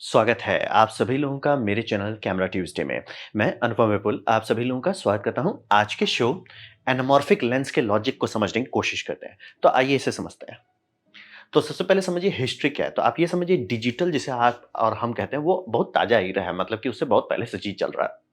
स्वागत है आप सभी लोगों का मेरे चैनल कैमरा ट्यूज़डे में। मैं अनुपम विपुल आप सभी लोगों का स्वागत करता हूं। आज के शो एनामॉर्फिक लेंस के लॉजिक को समझने की कोशिश करते हैं। तो आइए इसे समझते हैं। तो सबसे पहले समझिए हिस्ट्री क्या है। तो आप ये समझिए डिजिटल जिसे आप और हम कहते हैं वो बहुत ताज़ा ही रहा है, मतलब कि उससे बहुत पहले से चीज़ चल रहा है।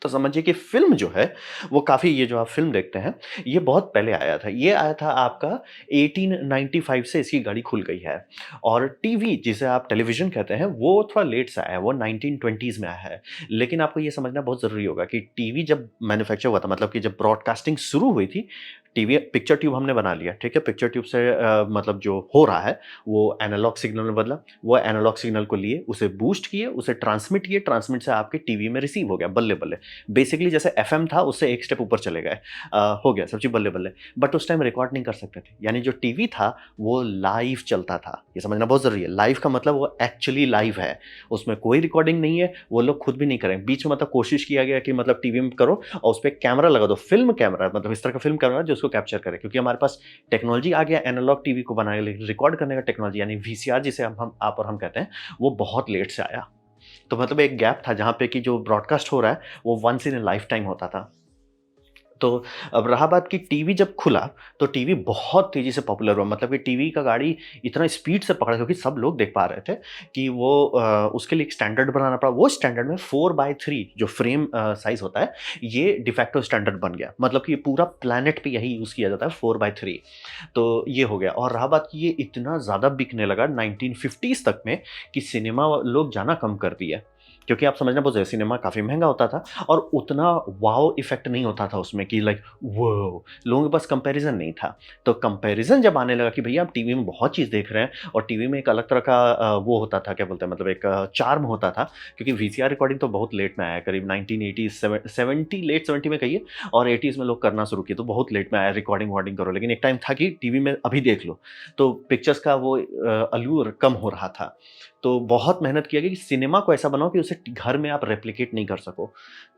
तो समझिए कि फ़िल्म जो है, वो काफ़ी ये जो आप फ़िल्म देखते हैं, ये बहुत पहले आया था। ये आया था आपका 1895 से इसकी गाड़ी खुल गई है। और टीवी जिसे आप टेलीविज़न कहते हैं, वो थोड़ा लेट से आया है, वो 1920s में आया है। लेकिन आपको ये समझना बहुत ज़रूरी होगा कि टीवी जब मैन्युफैक्चर हुआ था, मतलब कि जब ब्रॉडकास्टिंग शुरू हुई थी, टीवी पिक्चर ट्यूब हमने बना लिया, ठीक है? पिक्चर ट्यूब से मतलब जो हो रहा है, वो एनालॉग सिग्नल में बदला। वो एनालॉग सिग्नल को लिए, उसे बूस्ट किए, उसे ट्रांसमिट किए, ट्रांसमिट से आपके टीवी में रिसीव हो गया, बल्ले-बल्ले। बेसिकली जैसे एफएम था उससे एक स्टेप ऊपर चले गए। हो गया सब चीज़ बल्ले-बल्ले। बट उस टाइम रिकॉर्ड नहीं कर सकते थे। यानी जो टीवी था वो लाइव चलता था। ये समझना बहुत ज़रूरी है। लाइव का मतलब वो एक्चुअली लाइव है। उसमें कोई रिकॉर्डिंग नहीं है, वो लोग खुद भी नहीं करेंगे। बीच में मतलब कोशिश किया गया कि मतलब टीवी में करो और उसपे कैमरा लगा दो। फ़िल्म कैमरा मतलब इस तरह का फ़िल्म कैमरा जो उसको कैप्चर करे, क्योंकि हमारे पास टेक्नोलॉजी आ गया एनालॉग टीवी को बनाने के लिए, रिकॉर्ड करने का टेक्नोलॉजी यानी वीसीआर जिसे हम आप और हम कहते हैं, वो बहुत लेट से आया। तो मतलब एक गैप था जहाँ पे कि जो ब्रॉडकास्ट हो रहा है वो once in a life time होता था। तो अब रहा बात कि टीवी जब खुला, तो टीवी बहुत तेज़ी से पॉपुलर हुआ, मतलब कि टीवी का गाड़ी इतना स्पीड से पकड़ा क्योंकि सब लोग देख पा रहे थे कि वो उसके लिए एक स्टैंडर्ड बनाना पड़ा। वो स्टैंडर्ड में 4:3 जो फ्रेम साइज़ होता है, ये de facto स्टैंडर्ड बन गया। मतलब कि पूरा प्लैनेट पे यही यूज़ किया जाता है 4:3। तो ये हो गया और रहा बात कि ये इतना ज़्यादा बिकने लगा 1950s तक में कि सिनेमा लोग जाना कम कर दिए। क्योंकि आप समझना बहुत ज़रूरी है, सिनेमा काफ़ी महँगा होता था और उतना वॉव इफ़ेक्ट नहीं होता था उसमें कि लाइक वॉव! लोगों के पास कंपैरिज़न नहीं था। तो कंपैरिज़न जब आने लगा कि भैया आप टीवी में बहुत चीज़ देख रहे हैं और टीवी में एक अलग तरह का वो होता था, क्या बोलते हैं, मतलब एक चार्म होता था, क्योंकि वीसीआर रिकॉर्डिंग तो बहुत लेट में आया, करीब 1980 70 लेट 70 में कहिए और 80s में लोग करना शुरू किए, तो बहुत लेट में आया रिकॉर्डिंग-वॉर्डिंग करो। लेकिन एक टाइम था कि टीवी में अभी देख लो, तो पिक्चर्स का वो अल्लूर कम हो रहा था। तो बहुत मेहनत किया गया कि सिनेमा को ऐसा बनाओ कि उसे घर में आप रेप्लिकेट नहीं कर सको।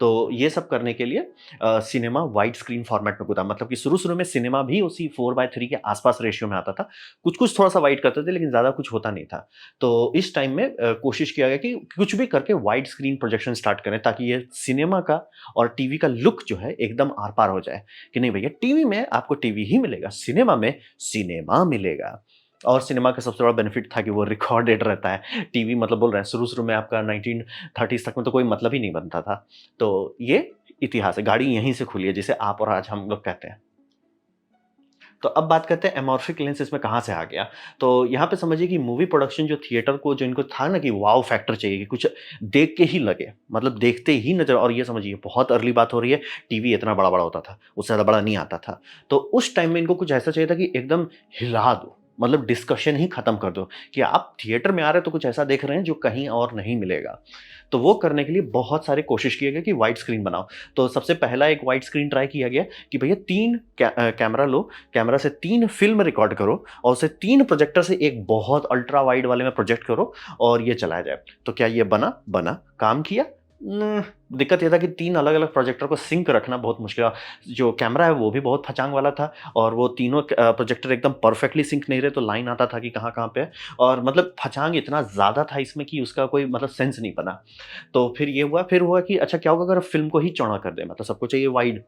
तो ये सब करने के लिए सिनेमा वाइड स्क्रीन फॉर्मेट में कूदा, मतलब कि शुरू-शुरू में सिनेमा भी उसी 4:3 के आस-पास रेशियो में आता था। कुछ-कुछ थोड़ा-सा वाइड करते थे, लेकिन ज़्यादा कुछ होता नहीं था। तो इस टाइम में कोशिश किया गया कि कुछ भी करके वाइड स्क्रीन प्रोजेक्शन स्टार्ट करें, ताकि ये सिनेमा का और टीवी का लुक जो है एकदम आर-पार हो जाए, कि नहीं भैया टीवी में आपको टीवी ही मिलेगा, सिनेमा में सिनेमा मिलेगा। और सिनेमा का सबसे बड़ा बेनिफिट था कि वो रिकॉर्डेड रहता है। टीवी मतलब बोल रहे हैं शुरू-शुरू में आपका 1930s तक में तो कोई मतलब ही नहीं बनता था। तो ये इतिहास है, गाड़ी यहीं से खुली है जिसे आप और आज हम लोग कहते हैं। तो अब बात करते हैं एमॉर्फिक लेंस इसमें कहाँ से आ गया। तो यहाँ पे समझिए कि मूवी प्रोडक्शन जो थिएटर को जो इनको था ना कि वॉव फैक्टर चाहिए कि कुछ देख के ही लगे, मतलब देखते ही नज़र, और ये समझिए बहुत अर्ली बात हो रही है, टीवी इतना बड़ा-बड़ा होता था, उससे ज़्यादा बड़ा नहीं आता था। तो उस टाइम में इनको कुछ ऐसा चाहिए था कि एकदम हिला दो, मतलब डिस्कशन ही खत्म कर दो कि आप थिएटर में आ रहे हो तो कुछ ऐसा देख रहे हैं जो कहीं और नहीं मिलेगा। तो वो करने के लिए बहुत सारे कोशिश किए गए कि वाइड स्क्रीन बनाओ। तो सबसे पहला एक वाइड स्क्रीन ट्राई किया गया कि भैया 3 कैमरा लो, कैमरा से 3 फ़िल्म रिकॉर्ड करो और उसे 3 प्रोजेक्टर से एक बहुत अल्ट्रा वाइड वाले में प्रोजेक्ट करो और ये चलाया जाए। तो क्या ये बना? बना। काम किया? न दिक्कत ये था कि 3 अलग-अलग प्रोजेक्टर को सिंक रखना बहुत मुश्किल था। जो कैमरा है वो भी बहुत फचांग वाला था और वो तीनों प्रोजेक्टर एकदम परफेक्टली सिंक नहीं रहे, तो लाइन आता था कि कहाँ-कहाँ पे है और मतलब फचांग इतना ज़्यादा था इसमें कि उसका कोई मतलब सेंस नहीं बना। तो फिर हुआ कि अच्छा क्या होगा अगर फ़िल्म को ही चौड़ा कर दें, मतलब सबको चाहिए वाइड।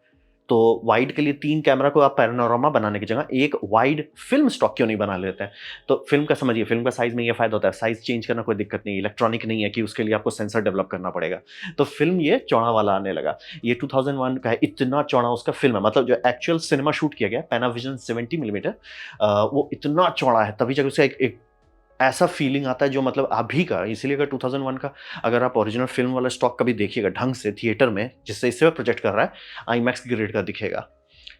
तो वाइड के लिए 3 कैमरा को आप पैनोरामा बनाने की जगह एक वाइड फ़िल्म स्टॉक क्यों नहीं बना लेते हैं? तो फ़िल्म का समझिए, फ़िल्म का साइज़ में ये फ़ायदा होता है, साइज़ चेंज करना कोई दिक्कत नहीं है, इलेक्ट्रॉनिक नहीं है कि उसके लिए आपको सेंसर डेवलप करना पड़ेगा। तो फ़िल्म ये चौड़ा वाला आने लगा। ये 2001 का है, इतना चौड़ा उसका फ़िल्म है, मतलब जो एक्चुअल सिनेमा शूट किया गया है, पैनाविज़न 70 मिलीमीटर वो इतना चौड़ा है, तभी जाके उसका एक एक ऐसा फ़ीलिंग आता है जो मतलब अभी का, इसीलिए अगर 2001 का अगर आप ओरिजिनल फ़िल्म वाला स्टॉक कभी देखिएगा ढंग से थिएटर में, जिससे इससे प्रोजेक्ट कर रहा है, आईमैक्स ग्रेड का दिखेगा।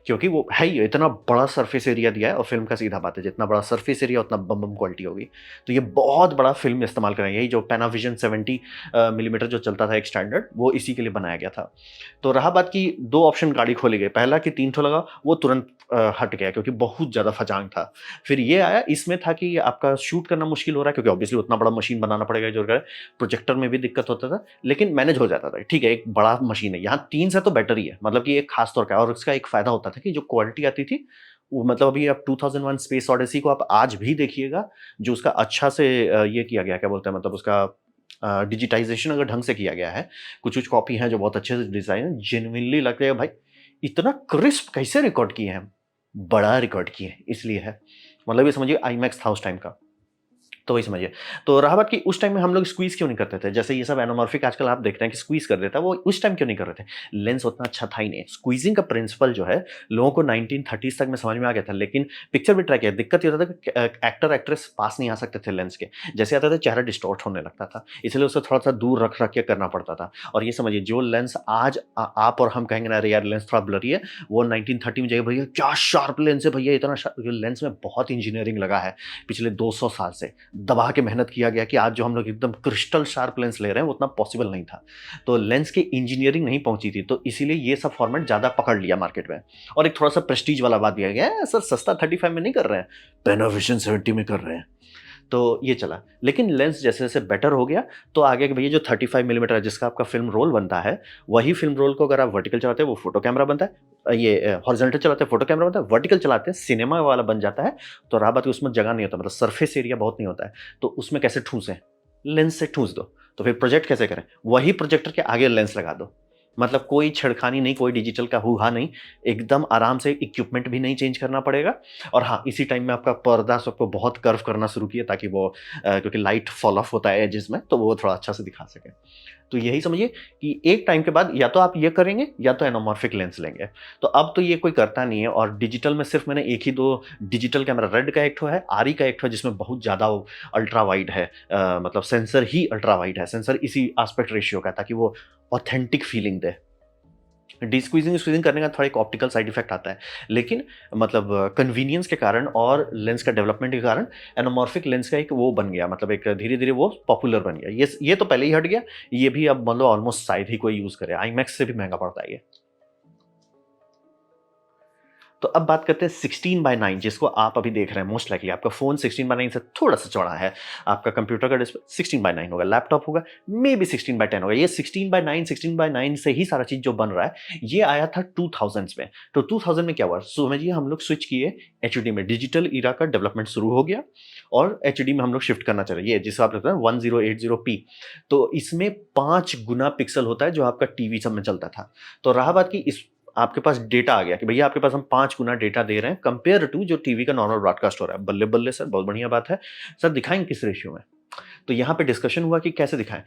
क्योंकि वो है ही इतना बड़ा सरफेस एरिया दिया है और फ़िल्म का सीधा बात है, जितना बड़ा सरफेस एरिया उतना बम-बम क्वालिटी होगी। तो ये बहुत बड़ा फ़िल्म इस्तेमाल करेंगे, यही जो पैनाविज़न 70 मिलीमीटर जो चलता था एक स्टैंडर्ड, वो इसी के लिए बनाया गया था। तो रहा बात कि 2 ऑप्शन गाड़ी खोली गई, पहला कि 3 ठो लगाओ, वो तुरंत हट गया क्योंकि बहुत ज़्यादा फचांग था। फिर ये आया, इसमें था कि आपका शूट करना मुश्किल हो रहा है क्योंकि ऑब्वियसली उतना बड़ा मशीन बनाना पड़ेगा जो प्रोजेक्टर में भी दिक्कत होता था, लेकिन मैनेज हो जाता था। ठीक है, एक बड़ा मशीन है, यहाँ 3 से तो बेटर ही है, मतलब कि एक खास तौर का, और इसका एक फ़ायदा होता था कि जो क्वालिटी आती थी, वो मतलब अभी आप 2001 स्पेस ओडिसी को आप आज भी देखिएगा, जो उसका अच्छा से ये किया गया, क्या बोलते हैं, मतलब उसका डिजिटाइजेशन अगर ढंग से किया गया है, कुछ-कुछ कॉपी हैं जो बहुत अच्छे से डिज़ाइन है, जेनुइनली लगता है भाई इतना क्रिस्प कैसे रिकॉर्ड किए हैं? बड़ा रिकॉर्ड किए हैं, इसलिए है। मतलब ये समझिए आईमैक्स था उस टाइम का। तो वही समझिए। तो रहा बात कि उस टाइम में हम लोग स्क्वीज़ क्यों नहीं करते थे? जैसे ये सब एनामॉर्फिक आजकल आप देख रहे हैं कि स्क्वीज़ कर देता है, वो उस टाइम क्यों नहीं कर रहे थे? लेंस उतना अच्छा था ही नहीं। स्क्वीज़िंग का प्रिंसिपल जो है, लोगों को 1930s तक में समझ में आ गया था, लेकिन पिक्चर में ट्राई किया। दिक्कत ये होता था कि एक्टर एक्ट्रेस पास नहीं आ सकते थे लेंस के। जैसे आता था चेहरा डिस्टॉर्ट होने लगता था, इसलिए उसे थोड़ा-सा दूर रख-रख के करना पड़ता था। और ये समझिए जो लेंस आज आप और हम कहेंगे ना अरे यार लेंस थोड़ा ब्लरी है, वो 1930 में जाइए भैया क्या शार्प लेंस है भैया इतना शा लेंस में बहुत इंजीनियरिंग लगा है, पिछले 200 साल से। दबा के मेहनत किया गया कि आज जो हम लोग एकदम क्रिस्टल शार्प लेंस ले रहे हैं वो उतना पॉसिबल नहीं था। तो लेंस की इंजीनियरिंग नहीं पहुंची थी तो इसीलिए ये सब फॉर्मेट ज़्यादा पकड़ लिया मार्केट में। और एक थोड़ा-सा प्रेस्टीज वाला बात दिया गया है, सर सस्ता 35 में नहीं कर रहे हैं, पेनाविजन 70 में कर रहे हैं। तो ये चला। लेकिन लेंस जैसे-जैसे बेटर हो गया, तो आगे के भैया जो 35 मिलीमीटर है जिसका आपका फ़िल्म रोल बनता है, वही फ़िल्म रोल को अगर आप वर्टिकल चलाते हैं वो फ़ोटो कैमरा बनता है। हॉरिज़ॉन्टल चलाते हैं फ़ोटो कैमरा बनता है, वर्टिकल चलाते हैं सिनेमा वाला बन जाता है, तो रहा बात कि उसमें जगह नहीं होता मतलब सरफेस एरिया बहुत नहीं होता है, तो उसमें कैसे ठूँसे? लेंस से ठूँस दो। तो फिर प्रोजेक्ट कैसे करें? वही प्रोजेक्टर के आगे लेंस लगा दो। मतलब कोई छेड़खानी नहीं, कोई डिजिटल का हू-हा नहीं, एकदम आराम से इक्विपमेंट भी नहीं चेंज करना पड़ेगा और हाँ, इसी टाइम में आपका पर्दा सबको बहुत कर्व करना शुरू किया ताकि वो क्योंकि लाइट फॉल ऑफ होता है एजेस में, तो वो थोड़ा अच्छा से दिखा सके। तो यही समझिए कि एक टाइम के बाद या तो आप ये करेंगे या तो एनामॉर्फिक लेंस लेंगे। तो अब तो ये कोई करता नहीं है और डिजिटल में सिर्फ मैंने एक ही 2 डिजिटल कैमरा रेड का एक ठो है, आरई का एक ठो है जिसमें बहुत ज़्यादा वो अल्ट्रा वाइड है। मतलब सेंसर ही अल्ट्रा वाइड है, सेंसर इसी एस्पेक्ट रेशियो का है ताकि वो ऑथेंटिक फीलिंग दे। डीस्क्वीज़िंग स्क्वीज़िंग करने का थोड़ा एक ऑप्टिकल साइड इफ़ेक्ट आता है। लेकिन मतलब कन्वीनियंस के कारण और लेंस का डेवलपमेंट के कारण एनामॉर्फिक लेंस का एक वो बन गया मतलब एक धीरे-धीरे वो पॉपुलर बन गया। ये तो पहले ही हट गया, ये भी अब मान लो ऑलमोस्ट शायद ही कोई यूज़ करे। आईमैक्स से भी महँगा पड़ता है ये। तो अब बात करते हैं 16:9 जिसको आप अभी देख रहे हैं मोस्ट लाइकली आपका फ़ोन 16:9 से थोड़ा-सा चौड़ा है। आपका कंप्यूटर का डिस्प्ले 16:9 होगा, लैपटॉप होगा मे बी 16:10 होगा। ये 16:9 से ही सारा चीज़ जो बन रहा है, ये आया था 2000s में। तो 2000 में क्या हुआ? समझिए हम लोग स्विच किए एचडी में, डिजिटल इरा का डेवलपमेंट शुरू हो गया और एचडी में हम लोग शिफ्ट करना चाह रहे हैं। ये जिसे आप लगता है 1080p तो इसमें 5 गुना पिक्सल होता है जो आपका टीवी सब में चलता था। तो रहा बात कि इस आपके पास डेटा आ गया कि भैया आपके पास हम 5 गुना डेटा दे रहे हैं कंपेयर टू जो टीवी का नॉर्मल ब्रॉडकास्ट हो रहा है। बल्ले-बल्ले सर बहुत बढ़िया बात है। सर दिखाएँगे किस रेशियो में? तो यहाँ पे डिस्कशन हुआ कि कैसे दिखाएँ?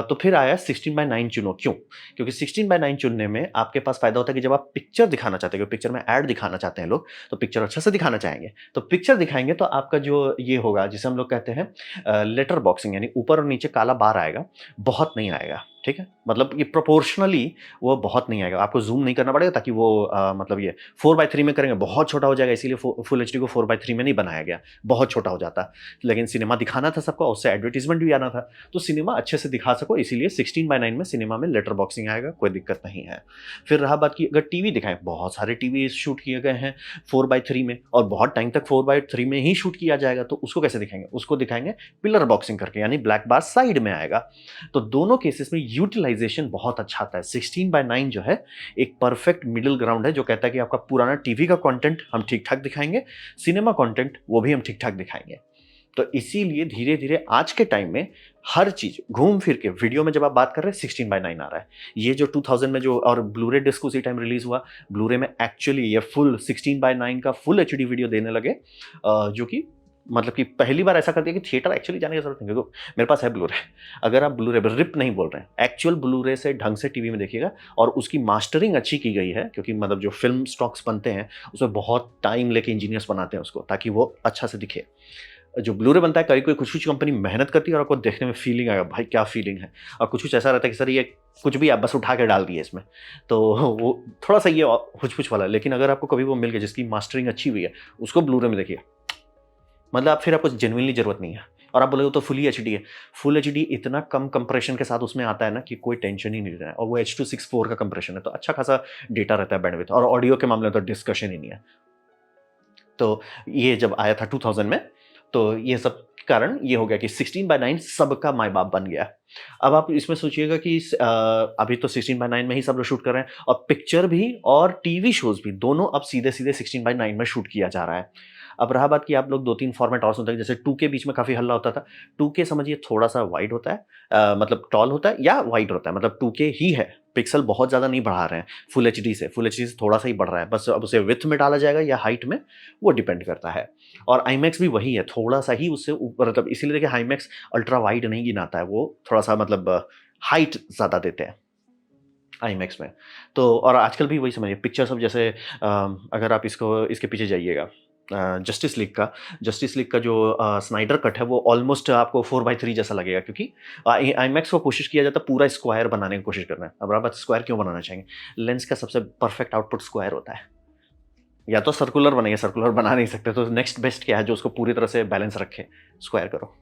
तो फिर आया 16:9 चुनो, क्यों? क्योंकि 16:9 चुनने में आपके पास फ़ायदा होता है कि जब आप पिक्चर दिखाना चाहते हैं, क्योंकि पिक्चर में ऐड दिखाना चाहते हैं लोग, तो पिक्चर अच्छा से दिखाना चाहेंगे। तो पिक्चर दिखाएँगे तो आपका जो ये होगा जिसे हम लोग कहते हैं लेटर बॉक्सिंग यानी ऊपर और नीचे काला बार आएगा, बहुत नहीं आएगा, ठीक है? मतलब ये प्रोपोर्शनली वो बहुत नहीं आएगा। आपको ज़ूम नहीं करना पड़ेगा ताकि वो मतलब ये 4:3 में करेंगे बहुत छोटा हो जाएगा इसीलिए फुल एचडी को 4:3 में नहीं बनाया गया, बहुत छोटा हो जाता। लेकिन सिनेमा दिखाना था सबको, उससे एडवर्टाइज़मेंट भी आना था। तो सिनेमा अच्छे से दिखा सको इसीलिए 16:9 में सिनेमा में लेटर बॉक्सिंग आएगा, कोई दिक्कत नहीं है। फिर रहा बात कि अगर टीवी दिखाएँ, बहुत सारे टीवी शूट किए गए हैं 4:3 में और बहुत टाइम तक 4:3 में ही शूट किया जाएगा, तो उसको कैसे दिखाएँगे? उसको दिखाएँगे पिलर बॉक्सिंग करके यानी ब्लैक बार साइड में आएगा। तो दोनों केसेस में यूटिलाइज़ेशन बहुत अच्छा आता है। 16:9 जो है एक परफेक्ट मिडल ग्राउंड है जो कहता है कि आपका पुराना टीवी का कंटेंट हम ठीक-ठाक दिखाएँगे, सिनेमा कंटेंट वो भी हम ठीक-ठाक दिखाएँगे। तो इसीलिए धीरे-धीरे आज के टाइम में हर चीज़ घूम फिर के वीडियो में जब आप बात कर रहे हैं 16:9 आ रहा है। ये जो 2000 में जो और ब्लू-रे डिस्क उसी टाइम रिलीज़ हुआ, ब्लू-रे में एक्चुअली ये फुल 16:9 का फुल एचडी वीडियो देने लगे जो कि मतलब कि पहली बार ऐसा कर दिया कि थिएटर एक्चुअली जाने की ज़रूरत नहीं क्योंकि मेरे पास है ब्लू-रे। अगर आप ब्लू-रे रिप नहीं बोल रहे हैं, एक्चुअल ब्लू-रे से ढंग से टीवी में देखिएगा और उसकी मास्टरिंग अच्छी की गई है क्योंकि मतलब जो फ़िल्म स्टॉक्स बनते हैं, उसमें बहुत टाइम लेके इंजीनियर्स बनाते हैं उसको ताकि वो अच्छा से दिखे। जो ब्लू-रे बनता है कहीं कोई कुछ-कुछ कंपनी मेहनत करती है और आपको देखने में फीलिंग आएगा, भाई क्या फीलिंग है। और कुछ-कुछ ऐसा रहता है कि सर ये कुछ भी आप बस उठा के डाल दिए इसमें। तो वो थोड़ा-सा ये हुच-पुच वाला है, लेकिन अगर आपको कभी वो मिल गया जिसकी मास्टरिंग अच्छी हुई है, उसको ब्लू-रे में देखिए। मतलब आप फिर आपको जेनुइनली ज़रूरत नहीं है और आप बोलोगे वो तो फुली एचडी है। फुल एचडी इतना कम कंप्रेशन के साथ उसमें आता है ना कि कोई टेंशन ही नहीं रहना है और वो H.264 का कंप्रेशन है, तो अच्छा खासा डेटा रहता है बैंडविड्थ और ऑडियो के मामले में तो डिस्कशन ही नहीं है। तो ये जब आया था 2000 में, तो ये सब कारण ये हो गया कि 16:9 सबका माँ-बाप बन गया। अब आप इसमें सोचिएगा कि अभी तो 16:9 में ही सब लोग शूट कर रहे हैं और पिक्चर भी और टीवी शोज़ भी दोनों अब सीधे-सीधे 16:9 में शूट किया जा रहा है। अब रहा बात कि आप लोग 2-3 फॉर्मेट और सुनते हैं, जैसे 2K बीच में काफ़ी हल्ला होता था। 2K समझिए थोड़ा-सा वाइड होता है, मतलब टॉल होता है या वाइड होता है, मतलब 2K ही है। पिक्सल बहुत ज़्यादा नहीं बढ़ा रहे हैं फुल एचडी से थोड़ा-सा ही बढ़ रहा है। बस अब उसे विड्थ में डाला जाएगा या हाइट में, वो डिपेंड करता है। और आईमैक्स भी वही है, थोड़ा-सा ही उससे ऊपर, मतलब इसीलिए देखिए आईमैक्स अल्ट्रा वाइड नहीं गिनाता है, वो थोड़ा-सा मतलब हाइट ज़्यादा देते हैं आईमैक्स में। तो और आजकल भी वही समझिए पिक्चर्स अब जैसे अगर आप इसके पीछे जाइएगा, जस्टिस लीग का जो स्नाइडर कट है वो ऑलमोस्ट आपको 4:3 जैसा लगेगा, क्योंकि आईमैक्स को कोशिश किया जाता है पूरा स्क्वायर बनाने की कोशिश करना है। अब आप स्क्वायर क्यों बनाना चाहेंगे? लेंस का सबसे परफेक्ट आउटपुट स्क्वायर होता है। या तो सर्कुलर बनेगा, सर्कुलर बना नहीं सकते तो नेक्स्ट बेस्ट क्या है जो उसको पूरी तरह से बैलेंस रखे? स्क्वायर करो।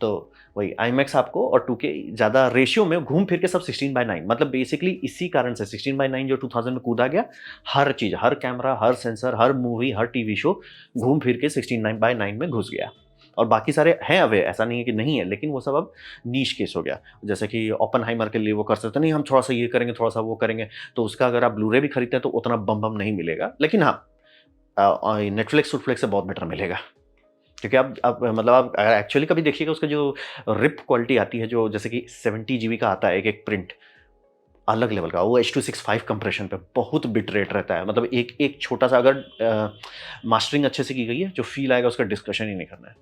तो वही आईमैक्स आपको और 2K ज़्यादा रेशियो में घूम फिर के सब 16:9, मतलब बेसिकली इसी कारण से 16:9 जो 2000 में कूदा गया, हर चीज़, हर कैमरा, हर सेंसर, हर मूवी, हर टीवी शो घूम फिर के 16:9 में घुस गया। और बाकी सारे हैं अवे, ऐसा नहीं है कि नहीं है, लेकिन वो सब अब नीश केस हो गया। जैसे कि ओपेनहाइमर के लिए वो कर सकते नहीं, हम थोड़ा-सा ये करेंगे, थोड़ा-सा वो करेंगे, तो उसका अगर आप ब्लू-रे भी खरीदते हैं तो उतना बम-बम नहीं मिलेगा। लेकिन हाँ, नेटफ्लिक्स वुटफ्लिक्स से बहुत बेटर मिलेगा। क्योंकि आप मतलब आप एक्चुअली कभी देखिएगा उसका जो रिप क्वालिटी आती है, जो जैसे कि 70 जीबी का आता है एक-एक प्रिंट, अलग लेवल का। वो H.265 कंप्रेशन पे बहुत बिट रेट रहता है। मतलब एक छोटा-सा अगर मास्टरिंग अच्छे से की गई है, जो फ़ील आएगा उसका डिस्कशन ही नहीं करना है।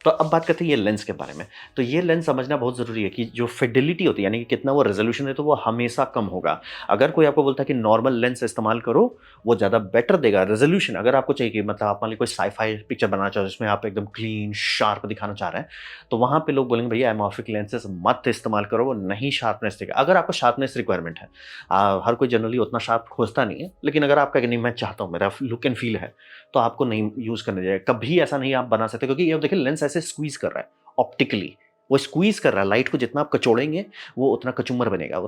तो अब बात करते हैं ये लेंस के बारे में। तो ये लेंस समझना बहुत ज़रूरी है कि जो फिडेलिटी होती है, यानी कि कितना वो रेज़ोल्यूशन है, तो वो हमेशा कम होगा। अगर कोई आपको बोलता है कि नॉर्मल लेंस इस्तेमाल करो, वो ज़्यादा बेटर देगा रेज़ोल्यूशन। अगर आपको चाहिए कि मतलब आप मान लीजिए कोई साइ-फाई पिक्चर बनाना चाहो जिसमें आप एकदम क्लीन, शार्प दिखाना चाह रहे हैं, तो वहाँ पे लोग बोलेंगे भैया एमॉर्फिक लेंसेज़ मत इस्तेमाल करो, वो नहीं शार्पनेस देगा। अगर आपको शार्पनेस रिक्वायरमेंट है, हर कोई जनरली उतना शार्प खोजता नहीं है, लेकिन अगर आपका कि नहीं मैं चाहता हूँ, मेरा लुक एंड फ़ील है, तो आपको नहीं यूज़ करने चाहिए। कभी ऐसा नहीं आप बना सकते, क्योंकि ये देखिए लेंस ऐसे स्क्वीज़ कर रहा है ऑप्टिकली, वो स्क्वीज़ कर रहा है लाइट को। जितना आप कचोड़ेंगे, वो उतना कचुम्बर बनेगा,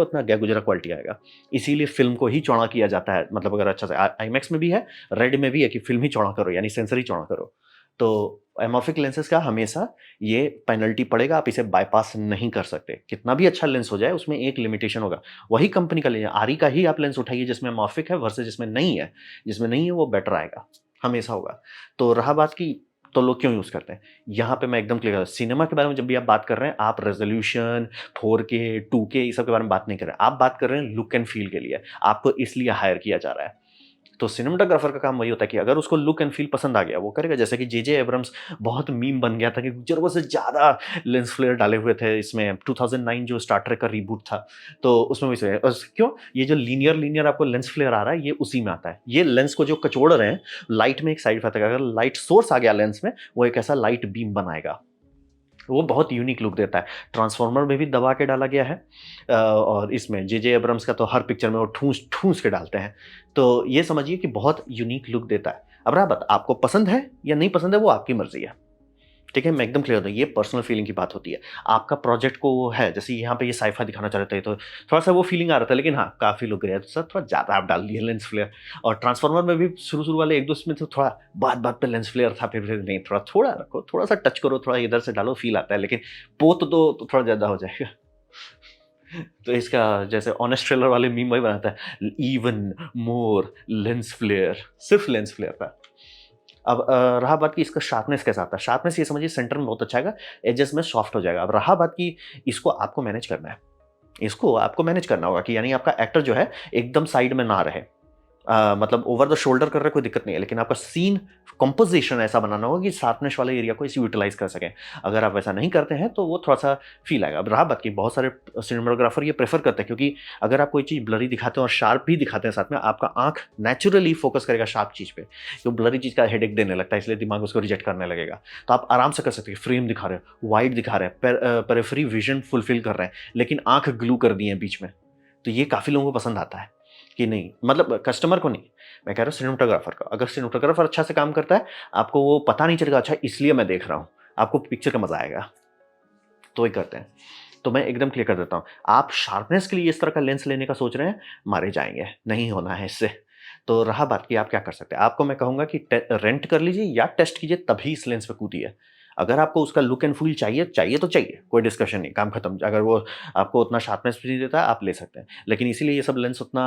उतना गैर-गुज़रा क्वालिटी आएगा। इसीलिए फ़िल्म को ही चौड़ा किया जाता है, मतलब अगर अच्छा से आईमैक्स में भी है, रेड में भी है कि फ़िल्म ही चौड़ा करो, यानी सेंसर ही चौड़ा करो। तो एमॉर्फिक लेंसेज़ का हमेशा ये पेनल्टी पड़ेगा, आप इसे बायपास नहीं कर सकते। कितना भी अच्छा लेंस हो जाए, उसमें एक लिमिटेशन होगा। वही कंपनी का लेंस, आरी का ही आप लेंस उठाइए जिसमें एमॉर्फिक है वर्सेस जिसमें नहीं है। जिसमें नहीं है वो बेटर आएगा, हमेशा होगा। तो रहा बात की तो लोग क्यों यूज़ करते हैं? यहाँ पे मैं एकदम क्लियर, सिनेमा के बारे में जब भी आप बात कर रहे हैं, आप रेज़ोल्यूशन, 4K, 2K ये सब के बारे में बात नहीं कर रहे हैं। आप बात कर रहे हैं लुक एंड फ़ील के लिए। आपको इसलिए हायर किया जा रहा है। तो सिनेमेटोग्राफर का काम वही होता है कि अगर उसको लुक एंड फील पसंद आ गया, वो करेगा। जैसे कि जे एब्रम्स बहुत मीम बन गया था कि ज़रूरत से ज़्यादा लेंस फ्लेयर डाले हुए थे इसमें, 2009 जो स्टार ट्रेक का रीबूट था, तो उसमें वैसे क्यों? ये जो लीनियर आपको लेंस फ्लेयर आ रहा है, ये उसी में आता है। ये लेंस को जो कचोड़ रहे हैं, लाइट में एक साइड इफेक्ट है। अगर लाइट सोर्स आ गया लेंस में, वो एक ऐसा लाइट बीम बनाएगा। वो बहुत यूनिक लुक देता है। ट्रांसफॉर्मर में भी दबा के डाला गया है, और इसमें जे एब्रम्स का तो हर पिक्चर में वो ठूँस के डालते हैं। तो ये समझिए कि बहुत यूनिक लुक देता है। अब रहा बात आपको पसंद है या नहीं पसंद है, वो आपकी मर्ज़ी है। ठीक है? मैं एकदम क्लियर हूँ, ये पर्सनल फीलिंग की बात होती है। आपका प्रोजेक्ट को वो है, जैसे यहाँ पे ये साइ-फाई दिखाना चाह रहे थे, तो थोड़ा-सा वो फीलिंग आ रहा था, लेकिन हाँ, काफ़ी लोग गए, "सर थोड़ा ज़्यादा आप डाल दिए लेंस फ्लेयर।" और ट्रांसफॉर्मर में भी शुरू-शुरू वाले 1-2 इसमें तो थोड़ा बात-बात पे लेंस फ्लेयर था, फिर नहीं, थोड़ा रखो, थोड़ा-सा टच करो, थोड़ा इधर से डालो, फील आता है, लेकिन पोत दो तो थोड़ा ज़्यादा हो जाएगा। तो इसका जैसे ऑनेस्ट ट्रेलर वाले मीम वही बनाता है, "इवन मोर लेंस फ्लेयर", सिर्फ़ लेंस फ्लेयर था। अब रहा बात कि इसका शार्पनेस कैसा आता है? शार्पनेस ये समझिए सेंटर में बहुत अच्छा आएगा, एजेस में सॉफ्ट हो जाएगा। अब रहा बात कि इसको आपको मैनेज करना है। इसको आपको मैनेज करना होगा कि यानी आपका एक्टर जो है एकदम साइड में ना रहे। मतलब ओवर द शोल्डर कर रहे हैं, कोई दिक्कत नहीं है, लेकिन आपका सीन कंपोज़िशन ऐसा बनाना होगा कि शार्पनेस वाले एरिया को इसे यूटिलाइज़ कर सकें। अगर आप वैसा नहीं करते हैं तो वो थोड़ा-सा फ़ील आएगा। अब रहा बात कि बहुत सारे सिनेमेटोग्राफर ये प्रेफ़र करते हैं, क्योंकि अगर आप कोई चीज़ ब्लरी दिखाते हैं और शार्प भी दिखाते हैं साथ में, आपका आँख नेचुरली फ़ोकस करेगा शार्प चीज़ पे। तो ब्लरी चीज़ का हेडेक देने लगता है, इसलिए दिमाग उसको रिजेक्ट करने लगेगा। तो आप आराम से कर सकते हैं, फ्रेम दिखा रहे हो, वाइड दिखा रहे हैं, पेरिफेरी विज़न फुलफ़िल कर रहे हैं, लेकिन आँख ग्लू कर दिए हैं बीच में। तो ये काफ़ी लोगों को पसंद आता है कि नहीं, मतलब कस्टमर को नहीं, मैं कह रहा हूँ सिनेमेटोग्राफर का। अगर सिनेमेटोग्राफर अच्छा से काम करता है, आपको वो पता नहीं चलेगा, अच्छा इसलिए मैं देख रहा हूँ, आपको पिक्चर का मज़ा आएगा, तो वही करते हैं। तो मैं एकदम क्लियर कर देता हूँ, आप शार्पनेस के लिए इस तरह का लेंस लेने का सोच रहे हैं, मारे जाएँगे, नहीं होना है इससे। तो रहा बात कि आप क्या कर सकते हैं, आपको मैं कहूँगा कि रेंट कर लीजिए या टेस्ट कीजिए, तभी इस लेंस पे कूदिए। अगर आपको उसका लुक एंड फील चाहिए, चाहिए तो चाहिए, कोई डिस्कशन नहीं, काम खत्म। अगर वो आपको उतना शार्पनेस भी नहीं देता है, आप ले सकते हैं। लेकिन इसीलिए ये सब लेंस उतना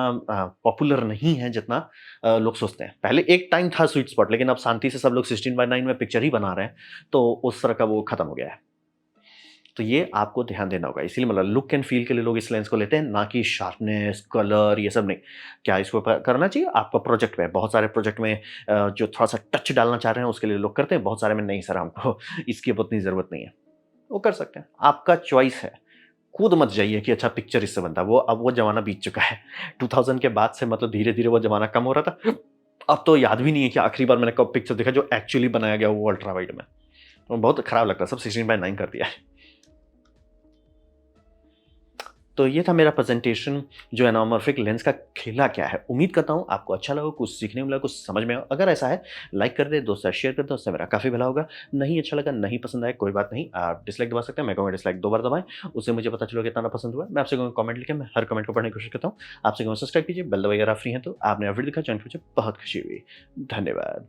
पॉपुलर नहीं है जितना लोग सोचते हैं। पहले एक टाइम था स्वीट स्पॉट, लेकिन अब शांति से सब लोग 16:9 में पिक्चर ही बना रहे हैं, तो उस तरह का वो खत्म हो गया है। तो ये आपको ध्यान देना होगा। इसीलिए मतलब लुक एंड फील के लिए लोग इस लेंस को लेते हैं, ना कि शार्पनेस, कलर ये सब नहीं। क्या इसको करना चाहिए? आपका प्रोजेक्ट पे है। बहुत सारे प्रोजेक्ट में जो थोड़ा-सा टच डालना चाह रहे हैं उसके लिए लोग करते हैं, बहुत सारे में नहीं सर हमको इसकी अब उतनी ज़रूरत नहीं है। वो कर सकते हैं, आपका चॉइस है। कूद मत जाइए कि अच्छा पिक्चर इससे बनता है, वो अब वो ज़माना बीत चुका है। 2000 के बाद से मतलब धीरे-धीरे वो ज़माना कम हो रहा था। अब तो याद भी नहीं है कि आखिरी बार मैंने कब पिक्चर देखा जो एक्चुअली बनाया गया वो अल्ट्रा वाइड में। तो बहुत खराब लगता है, सब 16:9 कर दिया है। तो ये था मेरा प्रेज़ेंटेशन जो एनामॉर्फिक लेंस का खेला क्या है। उम्मीद करता हूँ आपको अच्छा लगा, कुछ सीखने को मिला, कुछ समझ में आया। अगर ऐसा है लाइक कर दें, दोस्त के साथ शेयर कर दें, उससे मेरा काफ़ी भला होगा। नहीं अच्छा लगा, नहीं पसंद आया, कोई बात नहीं, आप डिसलाइक दबा सकते हैं। मैं कहूँगा डिसलाइक 2 बार दबाएँ, उससे मुझे पता चलेगा कितना पसंद हुआ है। मैं आपसे कहूँगा कमेंट लिखें, मैं हर कमेंट को पढ़ने की कोशिश करता हूँ। आपसे कहूँगा सब्सक्राइब कीजिए, बेल दबाइए अगर आप फ्री हैं तो। आपने वीडियो देखा, जॉइन कीजिए, बहुत खुशी हुई। धन्यवाद।